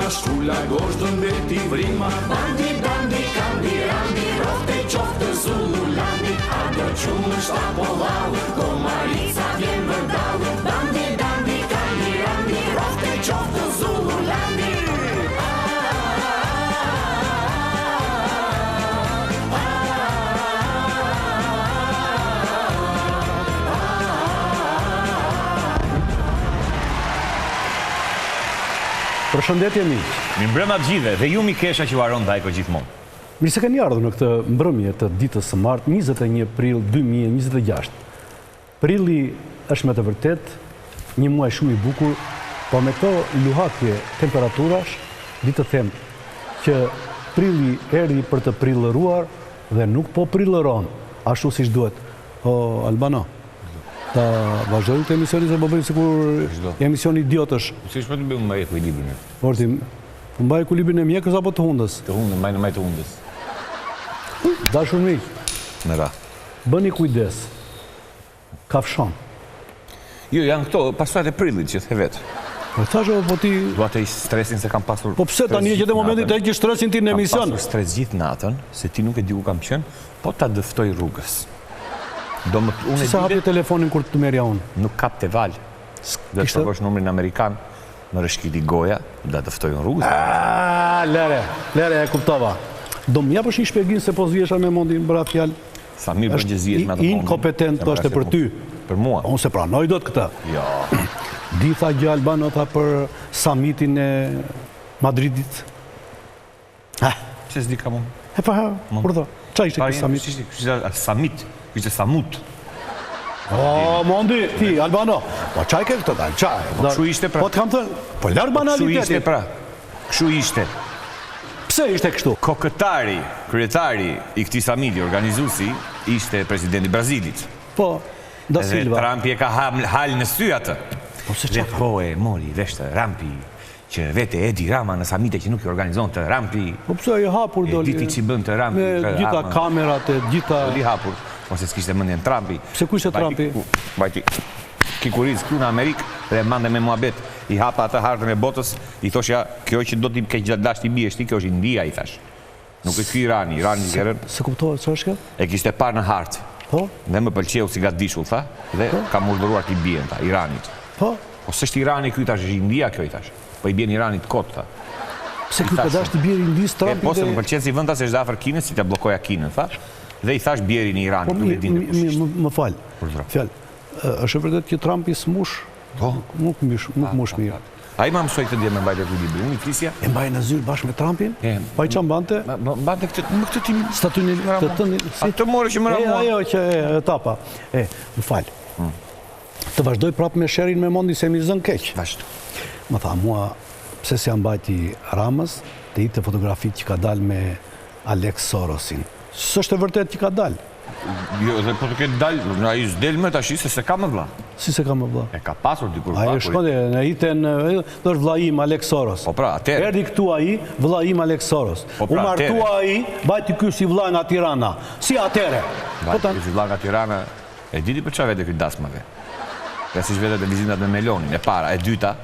shkulla goshtën beti vrima. Bandi, bandi, kandi, randi, rofte qoftë Zullulandi. A do qumë shtapovalë, Komarica vjen vërdalë. Bandi, bandi, kandi, randi, rofte qoftë Zullulandi. Përshëndetje miq. Mirëmbrëma të gjithëve dhe ju mikesha që varon Dajko gjithmonë. Mirë se keni ardhur në këtë mbrëmje të ditës së martë, 21 prill 2026. Prilli është me të vërtet një muaj shumë i bukur, po me këto luhatje temperaturash, di të them që prilli erdhi për të prillëruar dhe nuk po prillëron ashtu siç duhet. O Albano, ta vazhdojmë të emisioni se po bëjmë sikur emisioni idiotësh. Si shpo të bëjmë mbaj ekuilibrin? Orti, mbaj ekuilibrin e mjekës apo të hundës? Të hundën, mbaj në maj të hundës. Dashur miq, Në ra. bëni kujdes. Kafshon. Jo, janë këto pasojat e prillit që the vetë. Po thashë po ti, Dua të ish stresin se kam pasur. po pse tani që në momentin të heqësh stresin ti në emision? Kam pasur stres gjithë natën, se ti nuk e di ku kam qenë, po ta dëftoj rrugës. Do më unë Si sa hapi telefonin kur të merja unë? nuk kap të val. Dhe të përgosh numrin amerikan, më rëshkiti goja, da dëftoj në rrugës. Lere, e kuptova. Do më japësh një shpjegim se po zviesha me mendin bëra fjalë. Sa mirë për gjëzijet me atë fondin. Inkompetent është për ty. Për mua. Unë se pranoj do të këtë. Jo. Di tha gjë Albano tha për summitin e Madridit. Që s'di ka mu? E pa, kur tha? Qa ishte këtë summit? Summit. Kështë summut. O, mondi, ti, Albano. Po qaj ke këtë dalë, qaj. Kështu ishte pra. Po të kam thënë, po lërë Kështu ishte banalitetit. pra. Kështu ishte. Pse ishte kështu? Kokëtari, kryetari i këtij samiti, organizuesi, ishte presidenti i Brazilit. Po, da Dhe Silva. Trumpi e ka hal në sy atë. Po se Dhe qa? po e mori veshtë Rampi, që vete Edi Rama në samite që nuk i organizon të Rampi, Po pse i hapur e doli? diti që bën të Rampi. Me gjitha kamerat e gjitha... Doli hapur, ose s'kishte mendjen Trumpi. Pse ku ishte Trumpi? Bajti kikuriz këtu në Amerikë dhe mande me muhabet. I hapa atë hartën e botës, i thoshja, kjo që do t'i keq dash t'i biesh ti, kjo është India, i thash. Nuk është ky Irani, Irani i kërën, Se kuptohet, ç'është kjo? e kishte parë në hartë. Po, Dhe më pëlqeu si gatdishull, tha, dhe kam urdhëruar t'i bien, tha, Iranit. po. Po s'është Irani ky, thash, është India kjo, i thash. Po i bien Iranit kot, tha. Pse ky pedash të bjerë Indis E Trumpi po se më dhe... pëlqen si vënda se është afër Kinës, si ta bllokoja Kinën, tha. Dhe i thash bjerin e Po Iranit, nuk e dinte kush ishte. më fal. Urdhëro. Fjalë. Është e vërtet që Trumpi smush? Po. Nuk mush mirë. Ai më mësoi këtë dia me mbajtje ekuilibri. Unë i flisja. E mbaj në zyrë bashkë me Trumpin? E, Pa i çambante? Mbante këtë tim. Statuin të tënë... Atë mori që më ra mua. Ajo që etapa. Më fal. Të vazhdoj prapë me sherin me mondi se mi zën keq. Vazhdo. Më tha mua, pse si janë bajti Ramës, të hitë fotografit që ka dalë me Alex Sorosin. S'është e vërtet që ka dalë. Jo, dhe po të ketë dalë, në ai s'del më tash se s'ka më vlla. Si se ka më vëlla? E ka pasur dikur Ajo vlla. shkode, në hitën, do është vëlla im Alex Soros. Po pra, atëherë. Erdi këtu ai, vëlla im Alex Soros. Po pra, U martua atëherë. ai, bajti ky si vëlla nga Tirana. Si atëre? Po Vajti tani si vlla nga Tirana, e diti për çfarë vete ky dasmave. Dhe siç vetë të vizitat me Melonin, e para, e dyta,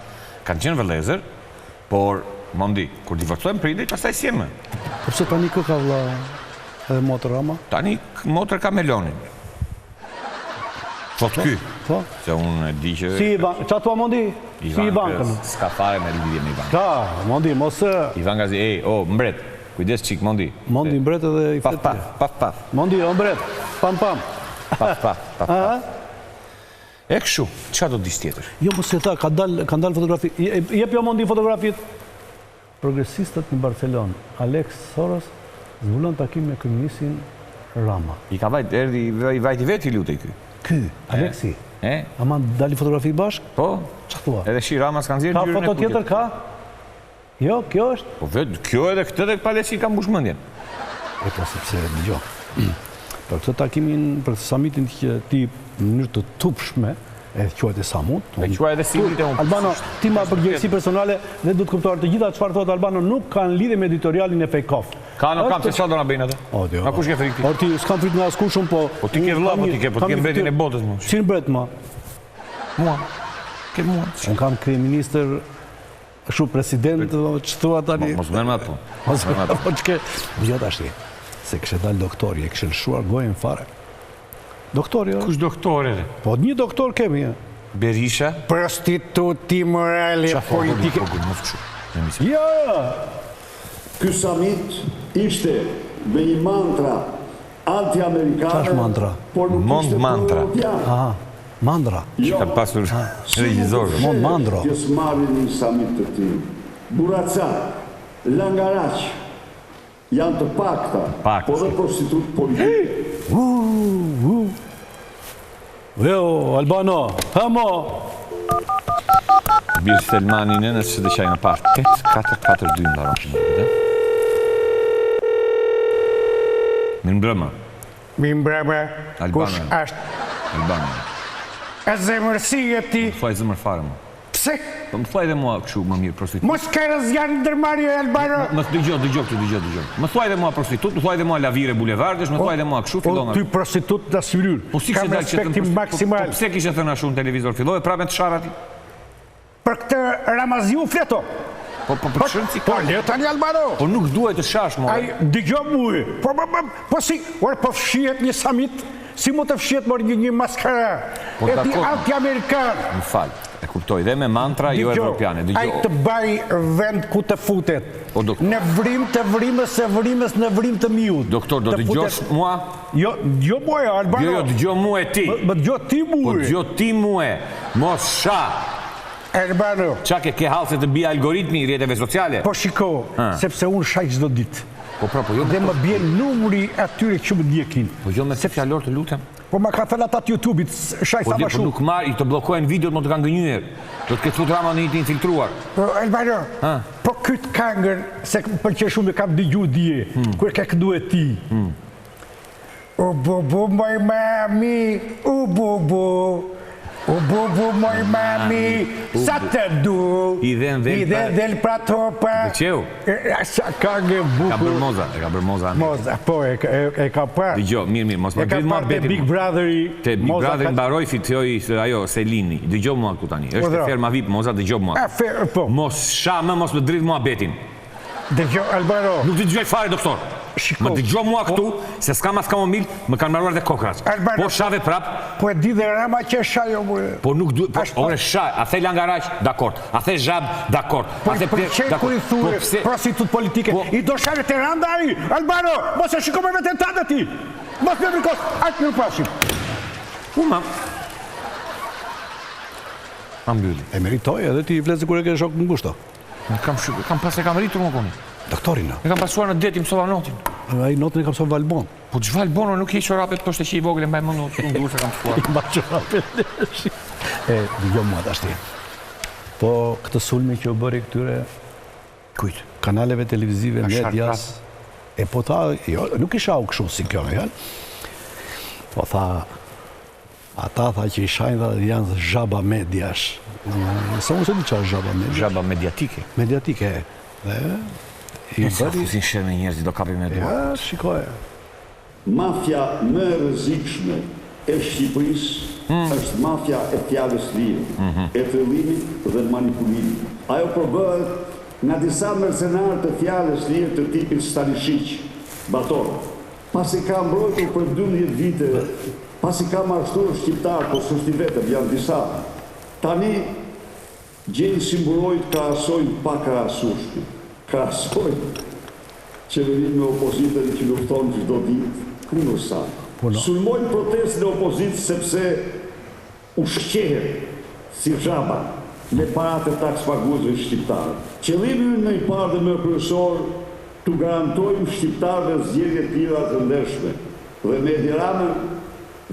kanë qenë vëllezër, por mondi, kur divorcojnë prindrit, pastaj si më. po pse tani kë ka vëlla edhe motër Rama? Tani motër ka Melonin. Thot ky, Po. se unë e di që Si i ban, qa tua mondi? Si i bankën? s'ka fare me lidhje me Ivan. Ka, mondi, mos Ivan Gazi, mbret, kujdes çik mondi. mondi mbret edhe i Paf, flet. paf, paf, paf, Mondi, o mbret, pam pam. paf, paf, paf. A? E kështu, çfarë do dish tjetër? Jo, mos e tha, kanë dalë fotografi. Jep jo mondi fotografit. Progresistët në Barcelonë, Alex Soros zbulon takim me kryeministin Rama. I ka i vajti vetë i lutej ky. Ky, Alexi, E? ama dali fotografi bashkë? Po, Ç'a thua? edhe shi Rama s'kan nxjerrë Ka gjyrën e foto kuqe. tjetër ka? Jo, kjo është. Po vetë, kjo edhe këtë edhe Palesi ka mbush mendjen. E po sepse dëgjoj. Për këtë takimin, për summitin që ti në mënyrë të tupshme e quajtë Samut. E quaj edhe Simit e unë. Albano, ti ma përgjegjësi personale dhe du të kuptuar të gjitha çfarë thotë Albano nuk kanë lidhje me editorialin e Fejkov. Ka në kam se çfarë do na bëjnë atë? O, Dio. Na kush ke frikë ti? Por ti s'kam frikë nga askushun, po... Po ti ke vëlla, po ti ke mbretin e botës më. Si mbret ma? Mua. Ke mua. Unë kam kryeministër Shu president, që thua tani... Mos merr me atë. Po ç'ke... Jo tash. Se kishte dalë doktori, e kishte lëshuar gojën fare. Doktori, jo? Kush doktori? Po një doktor kemi, ja. Berisha? Prostituti morale politike. Ja! Ky summit ishte me një mantra anti-amerikane. Ç'është mantra? Por nuk Mond ishte mantra. pro-europiane. Aha, mandra. Jo, Ka pasur regjizorë. Mond mandro. Pjesëmarrjen në një summit të tillë. Buraca, Langaraq janë të pakta, Pakta. po dhe prostitut politike. Jo, Albano, hamo! Bir Selmani nënës që të qaj në partë. 8-4-4-2 në baron. Mirë mbrëma. Mi mbrëma, kush Albana. është Albania. e zemërsia ti? Më thuaj zëmër fare mu. Pse? Po më thuaj dhe mua këshu më mirë prostitut. Mos ka rëzjanë ndërmarje, Albano? Më dëgjoj. Më thuaj dhe mua prostitut, më thuaj dhe mua lavire bulevardesh, më thuaj dhe mua këshu fillon. Ty prostitut në syrur. Po si Kam kishte dalë që të respektim maksimal. Po pse kishe thënë ashtu në televizor? Filloi prapë të sharati. Për këtë Ramaziu fleto. Po shërën si Po, ka. le tani Albano. Po nuk duhet të shash mo. Ai dëgjo mua. Po si, ora po fshihet një summit, si mund të fshihet mor një maskara? Po, E ti dakor. anti-amerikan. Më fal. E kuptoj dhe me mantra jo evropiane. Ai të baj vend ku të futet. O, doktor. Në vrim të vrimës së vrimës në vrim të miut. Doktor, do Të dëgjosh futet- mua? Jo moja, Albano. Jo, dëgjo mua e ti. Më dëgjo ti Po mua. dëgjo ti mua. Mos sha. Albano. Qa ke halë se të bia algoritmi i rjetëve sociale? Po shiko, sepse unë shaj çdo ditë. Po pra, po jo Dhe më bjen numri atyre që më ndjekin. Po jo me se fjalor të lutem. Po ma ka thënë ata të YouTube-it, shaj Po sa ma po shumë. nuk marr, i të bllokojnë videot, më të kanë gënyer. Do të ketë fut rama në një të infiltruar. Po, Albano, po këtë kangër, se pëlqen shumë e kam dëgju dje, kur ka këndu e ti. U bubu moj mami, u bubu, moj mami, sa të du, I dhen del pra topa. Dhe qeu? Sa kangë Ka bërë bukur. moza, e ka bërë moza. Moza, po, e ka parë. Dëgjo, mirë, mos më E ka bëj mua parë te betin. Big Brotheri. Te Big Moza Brother ka- mbaroi fitoi ajo Selini. Dëgjo mua këtu tani. Është dra. ferma VIP moza, dëgjo mua. Po, Mos sha më, mos më dridh mua betin. dëgjo, Albano. Nuk të dëgjoj fare, doktor. Shiko. Më dëgjo mua këtu, se s'kam as kamomil, më kanë mbaruar dhe kokrat. Albano. Po shave prap, Po e di dhe Rama që shajo mu. po nuk duhet, po Ashtu. ore sha, a the Langaraq, dakord. A the Zhab, dakord. Po A i the përqej kur i Po thue pse? prostitut politike. Po- I do share të randa ai. Albano, mos e shiko me veten tënde ti. Mos me brikos. Aq nuk pashim. Ma mbylli. E meritoj edhe ti i vlezë kur e ke shok në ngushto. Kam rritur më koni. Doktorin, E kam pasuar në deti, mësova notin. ai notën e kam sot Valbon. Po çfarë bono nuk i çorapet poshtë që i vogël e mbaj më not, unë duhet se kam shkuar. Ma qorapet. E, dëgjo mua tash ti. Po këtë sulmi që u bëri këtyre Kujt? kanaleve televizive, Ka sharp medias, e po tha, jo, nuk isha u kështu si kjo, janë. Po tha, ata tha që i shajnë dhe janë zhaba mediash. Se unë se di qa është zhaba mediash. Zhaba mediatike. Mediatike. Dhe i Sa bëri, fusin shërë me njerëz, do kapim me duar. ja, shikoje. Mafja më e rrezikshme e Shqipërisë është mafja e fjalës lirë, e thellimit dhe manipulimit. Ajo përbëhet nga disa mercenarë të fjalës lirë të tipit Stanishaq, Bator. Pasi ka mbrojtur për 12 vite, pasi ka marrëtur shqiptar, po s'është i vetëm, janë disa. Tani gjejnë si mburojt krahasojnë pa krahasueshme. Krahasojnë qeverinë me opozitën që lufton çdo ditë, kundër saj. Sulmojnë protestën e opozitës sepse ushqehet si zhaba me paratë e taks paguesve shqiptarë. Qëllimi ynë më i parë dhe më kryesor të garantojmë shqiptarëve zgjedhje të tilla të ndershme. Dhe me Edi Ramën,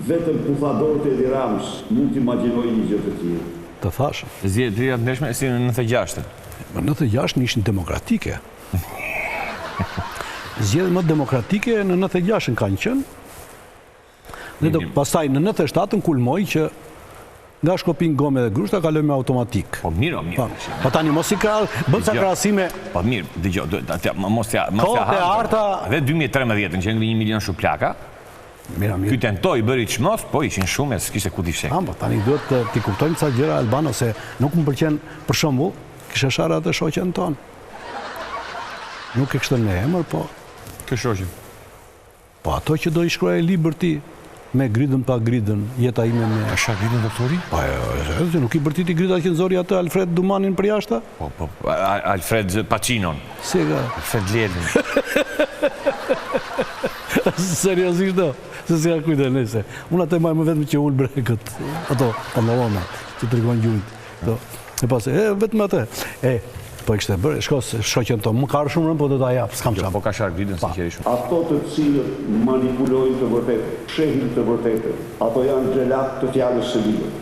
vetëm pufadorët e Edi Ramës mund të imagjinojnë një gjë të tillë. Të thashë. Zgjedhjet të ndeshme si në 96-ën. Në 96 ishin demokratike. Zgjedhjet më demokratike në 96-ën kanë qenë. Dhe pastaj në 97-ën kulmoi që nga Shkopin, Gome dhe Grushta kaloi me automatik. Po mirë, mirë. Po tani mos i krah, bën sa krahasime. Po mirë, dëgjoj, mos ja Kohët e arta. Dhe 2013-ën që ngri 1 milion shuplaka, Mira, ky tentoi bëri çmos, po ishin shumë, s'kishte ku t'i fsheh. Po tani duhet të ti kuptojmë ca gjëra Albano se nuk më pëlqen për shembull Kisha shara të shoqen tonë. Nuk e kështë në emër, po. Kë shoqen? Po ato që do i shkruaj libër ti, me gridën pa gridën, jeta ime me... A shak gridën doktori? Po, nuk i bërtiti grida që nëzori atë Alfred Dumanin për jashta? Po, Alfred Pacinon. Si ka? Alfred Ledin. Seriosisht do, se si ka kujtë e nëse. Unë atë e majmë vetëm që ullë brekët, ato pantalona, që të rikon gjujt. E pas, vetëm atë. Po e kështë e bërë, shoqen to, më karë shumë rëmë, po do t'a japë, s'kam qamë. Po ka sharë gridën, sinqerisht. Ato të cilët manipulojnë të vërtetë, shehin të vërtetë, ato janë gjelat të fjallës së libër.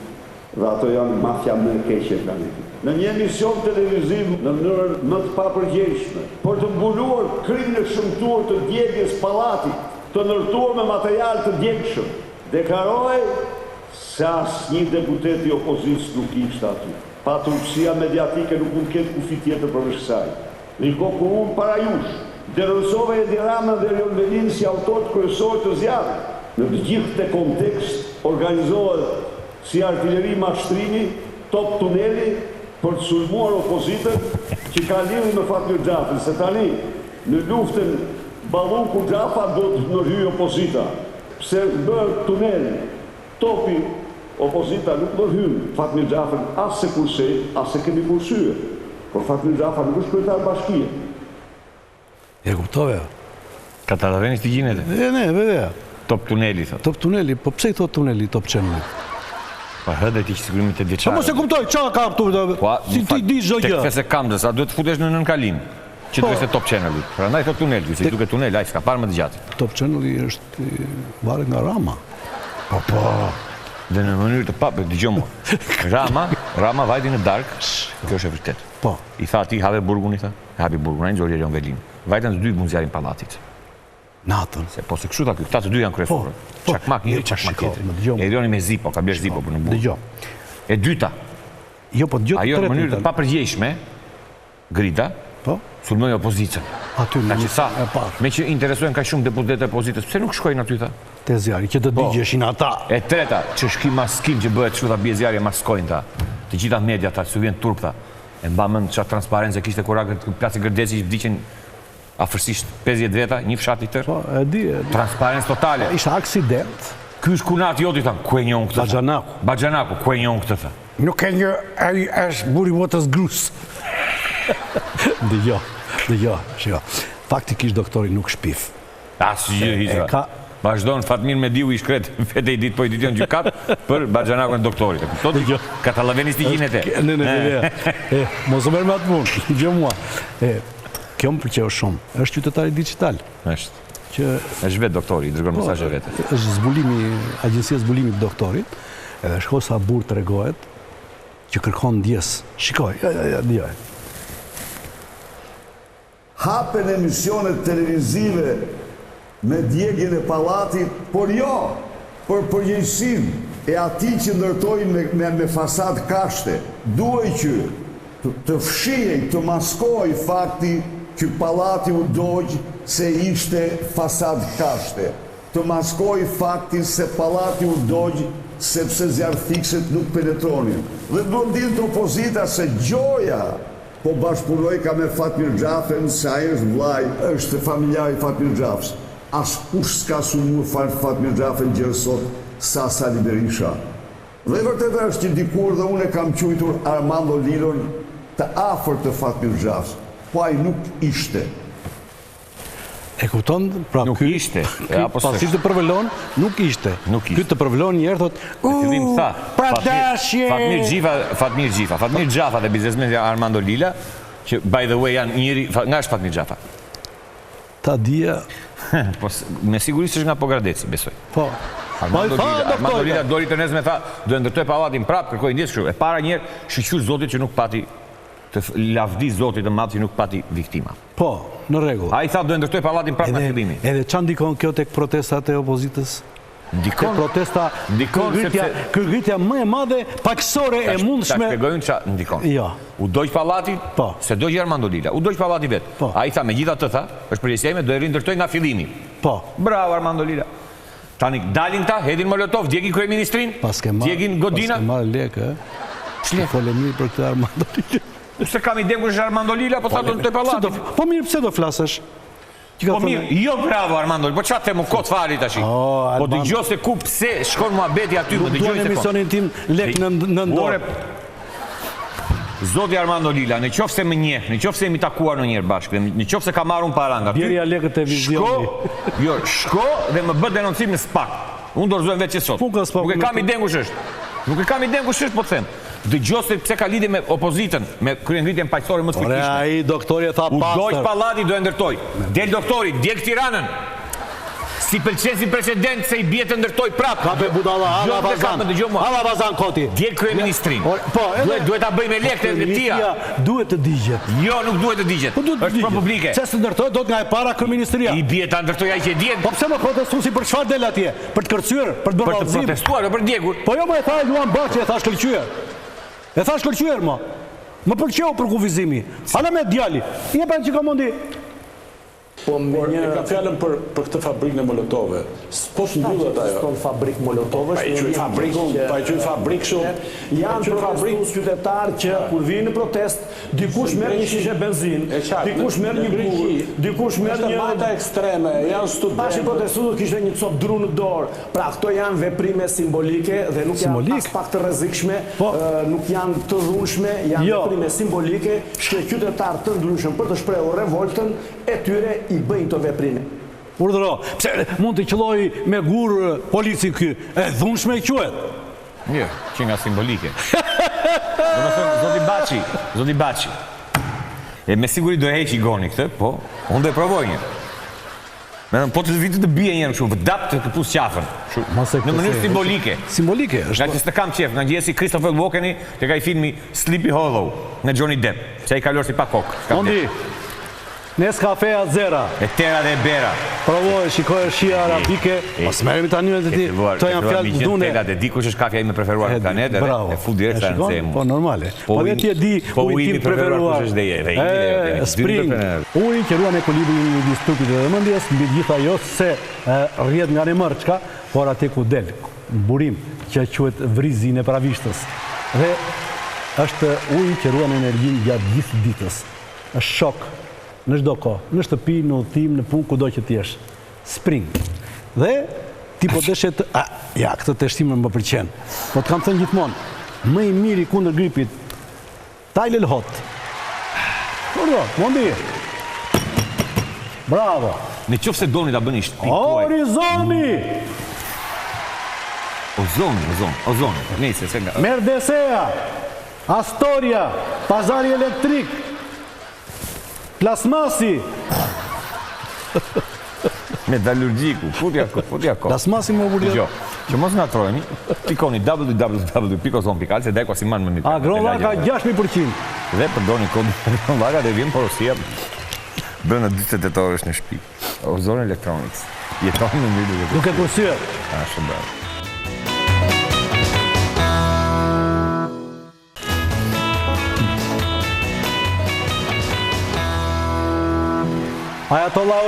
Dhe ato janë mafja më e keqe e planetit. Në një emision televiziv në mënyrën më të papërgjegjshme, për të mbuluar krimën e shëmtuar të djegjes pallatit, të ndërtuar me material të djegshëm, deklaroi se asnjë deputet i opozitës nuk ishte aty. Patrupsia mediatike nuk mund ketë kufi tjetër përveç kësaj. Riko kur unë para jush, denonsova Edi Ramën dhe Erion Velin si autorët kryesorë të zjarrit. Në të gjithë të kontekst organizohet si artilleri mashtrimi, top tuneli për të sulmuar opozitën që ka lidhje me Fatmir Xhafin, se tani në luftën Balluku Xhafa do të ndërhyjë opozita. Pse bërë tunel, topi opozita nuk ndërhyn Fatmir Xhafin as se kurse, as se kemi kursye. Por Fatmir Xhafa nuk është kryetar bashkie. E kuptove? Katalaveni të gjinet e? Ne, veve. Top tuneli, thot. Top tuneli, po pse i thot tuneli, top channel? Pa hëdhe ti që sigurimit të Po djeqare. mos e kuptoj, qa ka këtu, si ti di zdo gjë. Tek fese kamdës, a duhet të futesh në nënkalim, që të veste top channel-i. Pra ndaj thot tuneli, se duke tunel, a i s'ka parë më të gjatë. Top channel-i është varet nga Rama. Po. Dhe në mënyrë të papë, dëgjoj mua. Rama vajti në dark, kjo është e vërtet. Po. I tha ti have burgun, i tha. Hapi burgun, ai nxori Erion Velin. Vajtën të dy mund zjarin pallatit. Natën. Se po se kështu ta ky, këta të dy janë kryesorë. Çakmak njëri, çakmak tjetri. Erioni me Zipo, ka blesh Zipo për në burg. Dëgjoj. E dyta, Jo, po dëgjoj ajo në mënyrë të papërgjegjshme, Grida, Po. sulmoi opozicën. Aty në Që sa, e parë. me që interesojnë ka shumë deputetë e opozitës, pse nuk shkojnë aty tha? Te zjarri, që të digjeshin ata. E treta, që shki maskim që bëhet kështu ta bie zjarri maskojnë ta. Të gjitha media ta, su vjen turp ta. E mba mend çfarë transparencë kishte kur plasi Gërdeci që vdiqën afërsisht 50 veta, një fshat i tërë. Po, e di. Transparencë totale. Ishte aksident. Ky është kunat joti tha, ku e njon këtë? Baxhanaku. Baxhanaku, ku e njon këtë tha? Nuk e një, ai është buri motës grus. Dëgjoj, shiko. Faktikisht doktori nuk shpif. Asgjë hizra. Ka Vazhdon Fatmir Mediu i shkret vete i ditë po i ditë në gjykat për Baxhanakun e doktorit. Kupton? Katalavenisti gjinet e. Ne. Mos më merr me atë punë. Dëgjoj mua. Kjo më pëlqeu shumë. Është qytetari digital. Është. Që Është vetë doktori, i dërgon mesazhe vetë. është zbulimi, agjencia e zbulimit të doktorit, edhe shko sa burr tregohet që kërkon ndjes. Shikoj, dëgjoj. Hapen emisionet televizive me djegjen e pallatit, por jo për përgjegjësinë e atij që ndërtojnë me fasad kashte. Duhej që të fshihej, të maskohej fakti që pallati u dogj se ishte fasad kashte. Të maskohej faktin se pallati u dogj sepse zjarrfikset nuk penetronin. Dhe duhet ditë opozita se gjoja po bashkëpunoj ka me Fatmir Xhafin, se ai është vllai, është familjar i Fatmir Xhafit. Askush s'ka sulmuar Fatmir Xhafin gjërë sot sa Sali Berisha. Dhe vërtet është që dikur dhe unë e kam quajtur Armando Lilon të afërt të Fatmir Xhafit, po ai nuk ishte. E kupton? Pra Nuk ky ishte, apo pasi të përvelon, nuk ishte. Nuk ishte. Ky të përvelon një herë thot, Në fillim tha, pra dashje! Fatmir Xhafa dhe biznesmeni Armando Lila, që by the way janë njëri, nga është Fatmir Xhafa? ta dija, Po me sigurisht është nga Pogradeci, besoj. po. Armando Lila dori të nesme tha, do e ndërtoj pallatin prapë, kërkoi ndjes kështu. E para një herë shqyr Zotit që nuk pati të lavdi Zotit të madh që nuk pati viktima. Po, në rregull. Ai tha do e ndërtoj pallatin prapë nga fillimi. Edhe çan ndikon kjo tek protestat e opozitës? Ndikon Protesta, kërgritja më e madhe paksore e mundshme. Ta shpjegojmë ç'a ndikon. Jo. U dojq pallati? Po. Se dojq Armando Lila. U dojq pallati vet. Po. Ai tha megjithatë tha, është përgjegjësia ime, do e rindërtoj nga fillimi. Po. Bravo Armando Lila. Tani dalin ta, hedhin Molotov, djegin kryeministrin, djegin Godina. Pas ke marrë lekë, Ç'le folë mirë për këtë Armando Lila. Se kam ide kush është Armando Lila, po tha do në të pallati. Po mirë, pse do flasësh? Po mirë, jo bravo Armando, po çfarë them kot fali tash? Po dëgjoj se ku pse shkon muhabeti aty, po dëgjoj se emisionin tim lek në dorë. Zoti Armando Lila, në qoftë se më njeh, në qoftë se jemi takuar ndonjëherë bashkë, në qoftë se ka marrun para nga ty. Bjerja lekët e vizioni. Shko dhe më bë denoncim në SPAK. Unë dorëzoj vetë sot. Nuk e kam iden kush është. Nuk e kam iden kush është, po them. Dëgjoj se pse ka lidhje me opozitën, me kryengritjen paqësore më të fuqishme. Ore, ai doktori e tha pastër. U dojt pallati do e ndërtoj. Del doktori, djeg Tiranën. Si pëlqen si precedent se i bie të ndërtoj prapë. Ka be budalla, hala bazan koti. Djeg kryeministrin. Po, duhet ta bëj me lekë të tia. Duhet të digjet. Jo, nuk duhet të digjet. Është për publike. Se të ndërtoj do të nga e para kryeministria. I bie ta ndërtoj ai që djeg. Po pse më protestuesi për çfarë del atje? Për të kërcyer, për të bërë vallëzim. Për të protestuar, për djegur. Po jo më e tha Luan Baçi, e thash shkëlqyer. E thash shkëlqyer më. Më pëlqeu për kufizimi. Hala me djali. I e bën që komondi. Po e ka fjalën për këtë fabrikën e Molotove. Po mbyllet ajo. S'ton fabrikë Molotove. Pa i qoj fabrikë shumë. Janë protestues qytetarë që kur vinë në protest, dikush merr një shishe benzinë, dikush merr një burr, dikush merr një mata ekstreme, janë studentë. Tash protestues kishte një cop dru në dorë. Pra këto janë veprime simbolike dhe nuk janë pas pak të rrezikshme, nuk janë të dhunshme, janë veprime simbolike që qytetarë të ndryshëm për të shprehur revoltën e tyre i bëjnë të veprime. Urdhëro, pse mund të qëlloj me gur polici ky, e dhunshme e quhet? Jo, që nga simbolike. Zoti Baçi. E me siguri do e heqi goni këtë, po, unë do e provoj një. Po të vitë të bie njërë kështu, vëdap të këpus qafën. Në mënyrë simbolike. Simbolike është. Nga që s'të kam qef, nga gjesi Christopher Walkeni, të ka i filmi Sleepy Hollow, në Johnny Depp, që i kalor si pa kokë. Mondi, Nescafea Zera. E tera dhe bera. Provoj, shikoj shia arabike. Mos merremi tani me ti. To janë fjalë dune. Dhe di kush është kafja ime preferuar në planet, e fut direkt sa në Po normale. Po vetë e di ujin tim preferuar. Spring. Uji që ruan ekuilibrin midis trupit dhe mendjes, mbi gjithë ajo se rrjedh nga nemërçka, por atë ku del burim që quhet vrizin e pravishtës. Dhe është uji që ruan energjinë gjatë gjithë ditës. Është shok në çdo kohë, në shtëpi, në udhtim, në punë, kudo që t'jesh. Spring. Dhe ti po deshet, ja, këtë teshtim më pëlqen. Po të kam thënë gjithmonë, më i miri kundër gripit, Tylenol hot. Kurdo, Mondi. Bravo. Në qoftë se doni ta bëni shtëpi tuaj. Orizoni. Ozoni. Nëse se nga Merdesea, Astoria, Pazari Elektrik, Plasmasi. Metallurgjiku, futja ko. Plasmasi më vulli. Jo, që mos nga trojni, pikoni www.ozon.al, se deko si manë më një. Agrolla ka 6.000%. Dhe përdoni kodin Agrolla dhe vjen porosia. Bënë 28 orësh në shtëpi. Ozon Electronics. Jeton në mbyllje. Duke kursyer. Shumë bravo. Ajatollah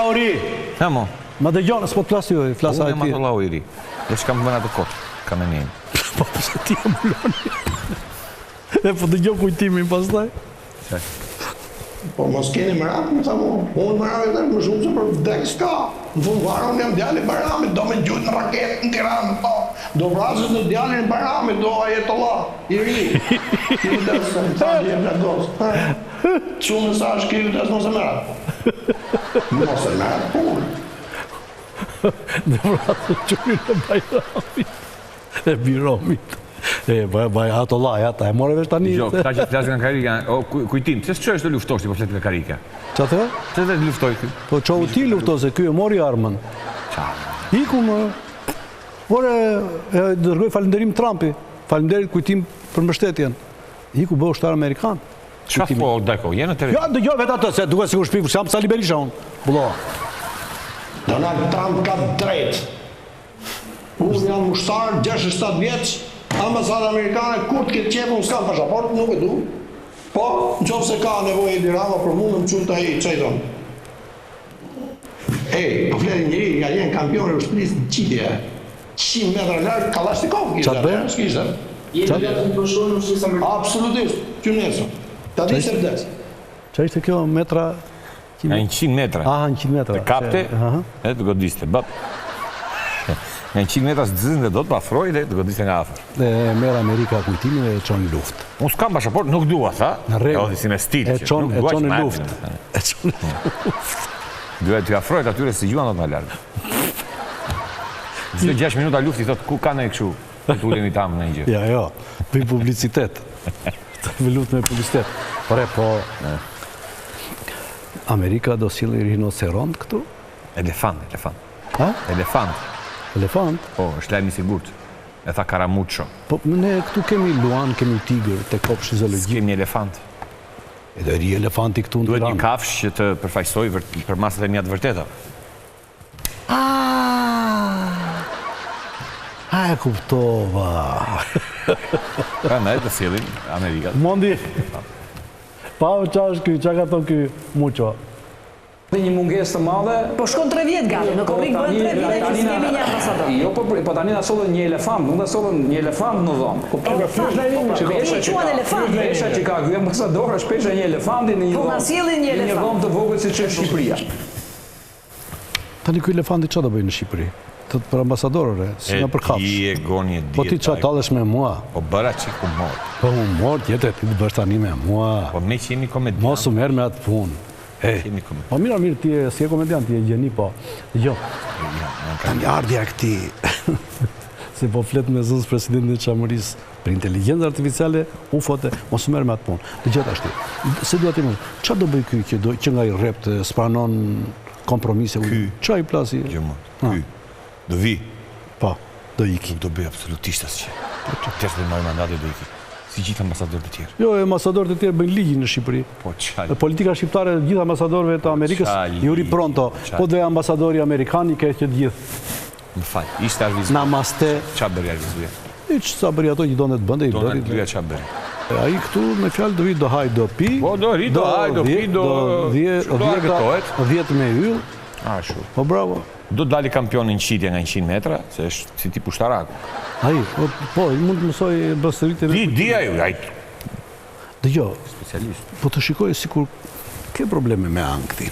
Uri. Ha mo. Ma dëgjon, s'po të flasë ju, flasa Unë e Ajatollah Uri. Dhe që kam të bëna të kotë, kam e njëjnë. Po përse ti e mbuloni. E po dëgjon kujtimin pastaj. Po mos keni Marami, më thamu, unë Marami dhe më shumë se për vdek s'ka. Në fund fare unë jam djali Marami, do me gjujtë në raketë në Tiranë, po. Do vrasës në djalin Marami, do Ajatollah, i ri. Ti më desë, më thamë jem në gosë. Qumë sa është kiri desë mos e merat. Mos e merat, punë. Dhe vrasë qumin e Bajramit. E Biromit. Ajatollah, jata, e more vesh tani. Jo, ta që flasë nga karika, kujtim, se s'qo është të luftosh ti po fletë nga karika? Qa të? Se dhe luftoj këj? Po qohu ti luftoj, se kjo e mori armën. Iku më. Por e dërgoj falenderim Trumpi. Falenderit kujtim për mbështetjen. Iku bë ushtar Amerikan. Qa po, dajko, jenë të Ja, dëgjo vetë atë, se duke si u shpik, sham Sali Berisha unë. Bulloha. Donald Trump ka drejt. Unë jam ushtar, 67 vjeç, ambasada amerikane, kur të këtë qepë, unë s'kam pashaport, nuk e du. Po, në qofë se ka nevojë Edi Rama për mundë, më qunë të ai, që i tonë. Po fletin njëri, nga jenë kampion e ushtrisë në qitje. 100 metra lartë, Kalashnikov kishtë, s'kishtë. Absolutisht, qynesë. Ta di se vdes. Qa ishte kjo metra? Nga 100 metra. Aha, 100 metra. Të kapte, e të godiste, bap. Nga 100 metra së dëzën dhe do të pafroj dhe të godiste nga afer. Dhe merë Amerika kujtimin e qonë luft. Unë s'kam pashaport, nuk dua, tha. Në rregull. E odi si me stil. E qonë luft. E qonë Duhet t'ju afrojt atyre se gjuan do të nga largë. Zdo 6 minuta lufti, thot, ku ka në e këshu? Të ullemi tamë në një gjë. Ja, jo, për publicitet. Të luft me publicitet. Pore, po, Amerika do sili rinoceront këtu? Elefant. Ha? Elefant. Po, është lajmi sigurt. E tha Karamucho. Po, ne këtu kemi luan, kemi tigër, të kopsh zoologi. Kemi elefant. E do ri elefanti këtu në Duhet një Tiranë. kafsh që të përfaqësoj për masat e mia të vërteta. E kuptova. Pra ne të sillin Amerikat. Mondi, pa u qa është ky, qa ka thonë ky Muqo? Dhe një mungesë të madhe. Po shkon 3 vjet gati, në Korrik bën 3 vjet që s'kemi një ambasador. Jo, po tani na sollën një elefant, nuk na sollën një elefant në dhomë. Pesha që ka ky ambasador është pesha një elefanti në një Po dhomë. na sjellin një elefant. Një dhomë të vogël siç është Shqipëria. Tani ky elefanti qa do bëjë në Shqipëri? Të për ambasadorëre, si nga për kafsh. Ti e goni e Po ti qa talësh me mua? Po bëra që ku mor. Po mu mor tjetër, ti të bësh tani me mua. Po me që jemi komedian. Mos u merë me atë punë. Jemi komedian. Po mirë, ti si e komedian, ti e gjeni, po. Jo, tani ardhja këti, se po flet me zënës presidentin e Qamërisë, për inteligencë artificiale, ufote, mos u merë me atë punë. Dhe gjithë ashti, se duhet i mund, qa do bëj ky që nga i rep të spranon kompromise? Qa i plasi? Ky, do vi. Po, do iki. Do bëj absolutisht asgjë. Tërë dhe marrë mandate do iki. Si gjithë ambasadorët e tjerë. Jo, ambasadorët e tjerë bëjnë ligjin në Shqipëri. Po, qaj. Politika shqiptare e gjithë ambasadorëve të Amerikës juri pronto. Po dhe ambasadori amerikan i ke që gjithë. Më falj, ishte arvizu. Namaste. Qa bëri arvizuja? Iq sa bëri ato që do në të bënde i Do në bëri. kryja qa bëri. A i këtu me fjalë do vi do haj do pi. Po, do ri, do haj, do pi, do 10 me yll. A, shumë. Po bravo. Do dali kampionin qitje nga 100 metra, se është si ti pushtaraku. A i, po, i mund të mësoj bastërit e vetë. Di aju, aj. Dhe jo, Specialist. po të shikoj sikur ke probleme me anktin.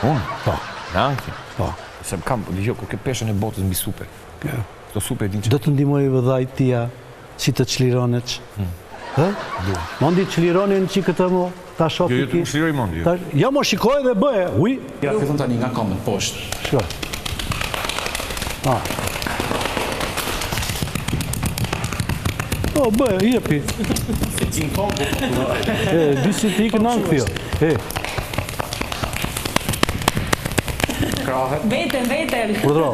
Unë? Po, Në ankin. po. Se më kam, dhe jo, ku ke peshën e botës mbi supe. Këto supe e din që... Do të ndimoj vëdhaj tia, si të qlironeq. Hë? Mondi qlironin që këtë mo, ta shopi Jo, jo, të më shliroj mondi, jo. Ja mo shikoj dhe bëhe, uj. Ja fillon tani nga komën poshtë. Shkoj. O, bëhe, jepi. Se gjin komë. Disi ti ikë në ankë, jo. Veten. Urdro.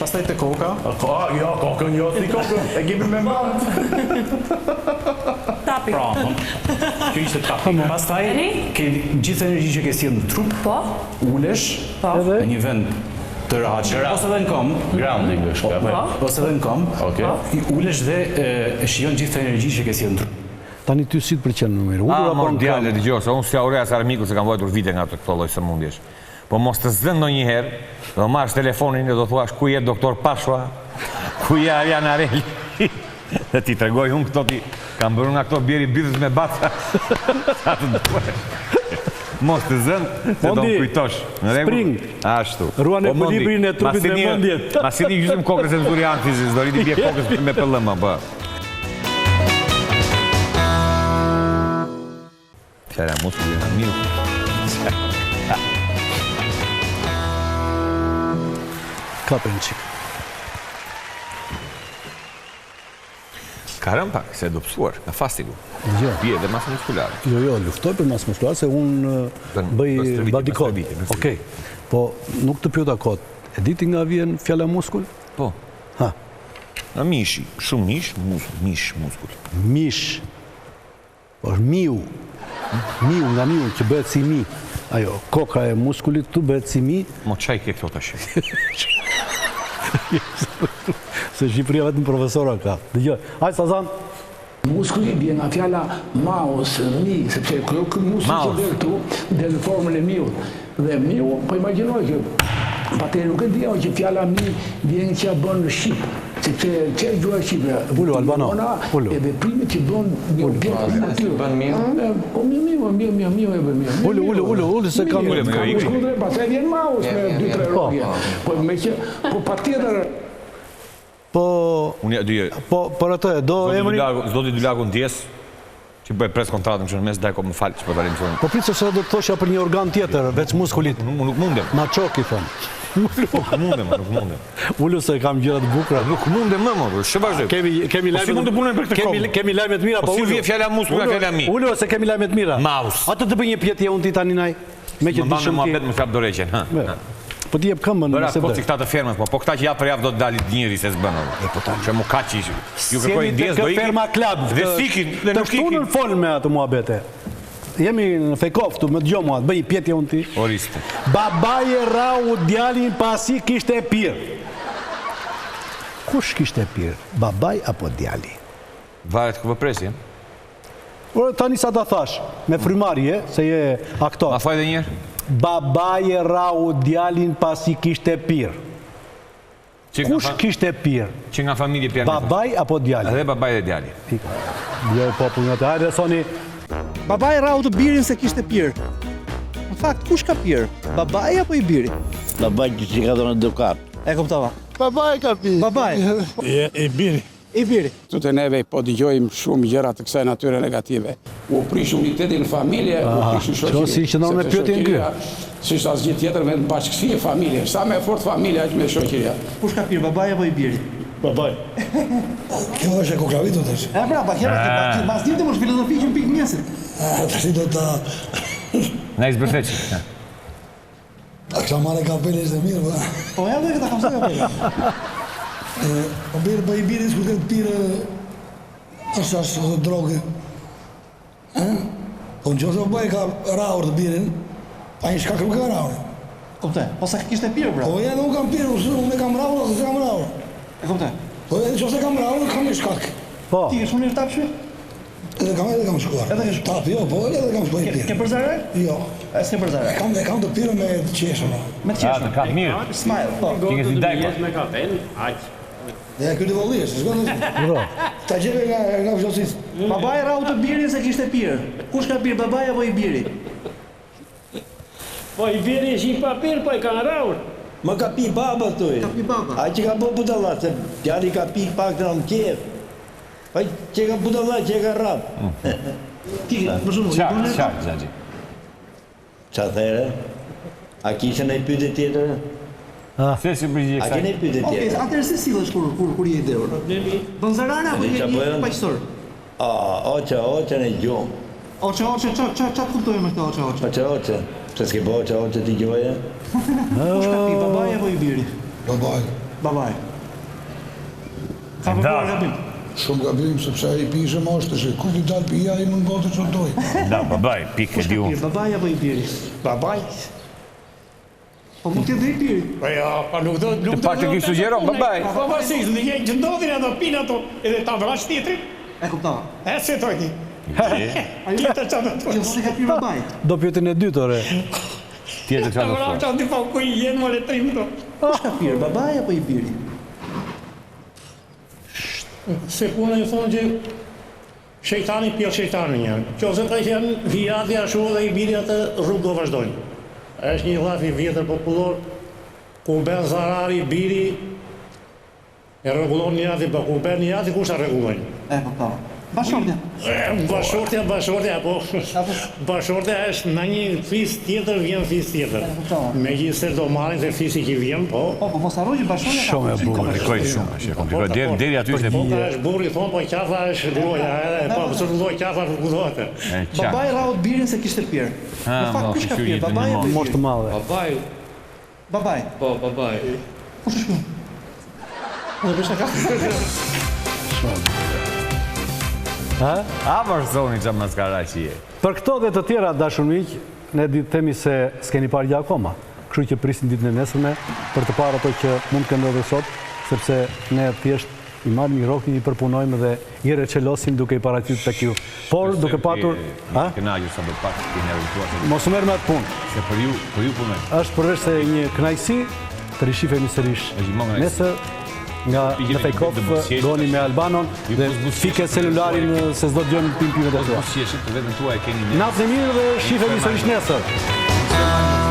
Pastaj te koka. Jo, kokën jo, si kokën. E kemi me manë. Tapi. Pra, kjo ishte tapi. Pastaj, ke gjithë energji që ke sjellë në trup, Po? ulesh Edhe? në një vend të rahat, ose edhe në kom. Grounding është ka. Ose edhe në kom. I ulesh dhe e shijon gjithë energji që ke sjellë në trup. Tani ty si të përqenë në mirë. A, mor djale, dëgjoj, se unë si aurea së armiku se kam vojtur vite nga të këto lloj sëmundjesh. Po mos të zënë ndonjëherë, do marrësh telefonin dhe do thuash ku je doktor Pashua, ku je Arian Areli. Dhe ti tregoj unë këto ti kam bërë nga këto bjeri bidhës me baca. Sa të duhesh. Mos të zënë, se do më kujtosh. Në rregull? Spring. Ashtu. Ruan ekuilibrin e trupit me mendjet. Ma si një gjysmë kokës e zuri anfizis, do rriti bje kokës me pëllëma, bë. Fjera muskulli në miu. Kapën qikë. Ka rëmë pak, se e dopsuar, nga fastigu. Jo. Bje dhe masë muskulare. Jo, luftoj për masë muskular, se unë bëj body code. Okej, po nuk të pjota kod. E diti nga vjen fjala muskull? Po. Ha. Nga mishi, shumë mish, muskull. Mish. Po është miu. Miu, nga miu, që bëhet si mi. Ajo, koka e muskullit tu bëhet si mi. Mo qaj ke këto të shi? Se Shqipëria vetëm profesora ka. Dëgjoj, hajde Sazan. Muskulli bie nga fjala maus, mi, sepse ky muskull që del këtu, del në formën e miut. Dhe miu, po imagjinoj që pateri nuk e di që fjala mi vjen që ja bën në Shqip. sepse që gjua shqipe, Ullu, Albano, ullu. e veprimet që bën një objekt për natyrë. Bën mirë? Po mirë, Ullu, se kam... Shkudre, pastaj vjen Maus me 2-3 rogje. Po patjetër... Por atë, do emri... Zdo t'i dy lagu në djes, që bëj pres kontratën që në mes, daj ko më falë që për tarim të Po pritë se do të thosha për një organ tjetër, veç muskulit. Nuk mundem. Ma qoki, thëmë. Nuk mundem. Ullu se kam gjërat bukra. Nuk mundem më, shë vazhde. Kemi si mund të punojnë për këtë kohë? Kemi lajme të mira, po si vje fjalla muskull, fjalla mi. Ullu, se kemi lajme të mira. Maus. Ato të bëj një pjetje unë ti tani naj. Me që Më banë më abet më fjap doreqen. Po ti jep këmbën Bëra, nëse po bëj. si këta të fermës, po këta që ja për javë do të dalit njëri se s'bënë. Që mu ka që ju kërkojnë ndjes, do ikin. Ferma klab. Dhe sikin, dhe nuk Të ikin. shtunën folën me atë muhabete. Jemi në Fejkoftu, më dëgjo mua, bëj një pjetje unë ti. Oriste. Babaj e rau djalin pasi kishte e pirë. Kush kishte e pirë? Babaj apo djali? Varet ku vëpresi, Tani sa ta thash, me frymarje, se je aktor. Ma faj dhe njerë? Babaj e rau djalin pasi kishte e pirë. Kush kishte e pirë? Që nga familje pjerë. Babaj apo djali? Edhe babaj dhe djali. Jo, popullin atë, hajde thoni. Babaj rau të birin se kishte pirë. Në fakt, kush ka pirë? Babaj apo i biri? Babaj që ka dhënë edukat. E kuptova. Babaj ka pirë. Babaj. I biri. I biri. Tu të neve po dëgjojmë shumë gjëra të kësaj natyre negative. U prish unitetin në familje, u prish në shoqëri. Si që në me pyetje në kërë. Si shtë asgjë tjetër me bashkësi e familje. Sa me fort familje aq me shoqëria. Kush ka pirë, babaj apo i biri? Babaj. Kjo është e kuklavitur tash. E pra, pas dite më filozofi që më pikë mjesit. Tash do ta... Na i zbërfeqi. A kësha marrë kapelin ishte mirë, ba. Po ja dhe këta kam së kapelin. Po birë për i birin s'ku këtë pirë është ashtë droge. Po në qëse po bëj ka raur të birin, a një shkak nuk ka raur. Kupte, po sa kishte pirë, bra? Po ja nuk kam pirë, unë e kam raur, ose kam raur. E kupte? Po e qëse kam raur, kam një shkak. Po. Ti ke shumë një tapshme? Edhe kam shkuar. Edhe ke Tap, jo, po edhe kam shkuar i pirë. Ke përzare? Jo. E s'ke përzare? E kam të pirë me të qeshën. Me të qeshën? Ka mirë. Smile, po. Ti ke si dajko. Me kafen, aq. Dhe këtë vëllije, se shkone... Ta gjepe nga fëgjosis. Babaj rau të birin se kishte pirë. Kush ka pirë, babaj apo i biri? Po i biri që i pa pirë, po i ka në raur. Më ka pi baba të Ka pi baba? A që ka po budalla, se djali ka pi pak të në kjef. Pa që ka budalla, që ka rap. Ti, për shumë, Qarë, Gjagji. Qa there? A kishe në i pyte tjetër? Se si përgjigje A kësaj? kene i pyte Okej, tjetër? atërë se silësh kur je i dheur? Bënzarana apo je paqësor? Oqa në gjumë. Oqa, qa kuptojë me këta oqa? Oqa. Se s'ke po oqa t'i gjoje? Kush ka pi, babaj apo i biri? Babaj. Babaj. Ka përpër gabim? Shumë gabim, sepse i pishe moshtë, se kur t'i dalë pija i mund gotë që doj. Da, babaj, pikë e di unë. Babaj apo i biri? Babaj. Po mund t'je dhe i biri? Po jo, pa nuk do... Të pak të kishë sugjeron, babaj. Po varsisht, në jenë që ndodhin ato pinë ato, edhe ta vrash tjetrit. E kuptava. E se tojti. Tjetër që në të Jo, se ka pirë babaj. Do pjotin e dytë, ore. Tjetër që Ta në vrash thua. aty pa ku i jenë më letrim të. Kush ka pirë, babaj apo i biri? Se punë e thonë që shejtani pjell shejtani një. Qose të janë vijati ashtu dhe i biri atë rrugë do vazhdojnë. Është një laf i vjetër popullor, ku ben zarari i biri, e rregullon një ati, ku ben një ati, kush ta rregullojnë? E, po. Bashortja. Bashortja, po. Bashortja është në një fis tjetër, vjen fis tjetër. Megjithëse do marrin te fisi që vjen, po. Po, mos harroj që bashortja ka. Shumë e bukur. Komplikoj shumë, është komplikoj. Deri aty ishte Po ta është burri thonë, po qafa është loja, edhe po pse lloj qafa rregullohet. Babaj rau të birin se kishte pirë. Në fakt kush ka pirë, babaj apo i Moshtë biri? madhe. Babaj. Babaj. Po, babaj. Kush është kjo? Në bësha ka. A vazhdoni që maskara që je. Për këto dhe të tjera, dashur miq, ne themi se s'keni parë gjë akoma. Kështu që prisin ditën e nesërme për të parë ato që mund të ndodhë sot, sepse ne thjesht i marrim një rokë, i përpunojmë dhe i recelosim duke i paraqitur tek ju. Por duke patur, ha? Kënaqur sa do pak të nervuar. Mos u merr me atë punë. Se për ju punoj. Është përveç se një kënaqësi të rishifemi sërish nesër nga në Fejkov, goni me Albanon dhe fike celularin se s'do dëgjojmë pimpimet e tua. Natën e mirë dhe shifemi sërish nesër.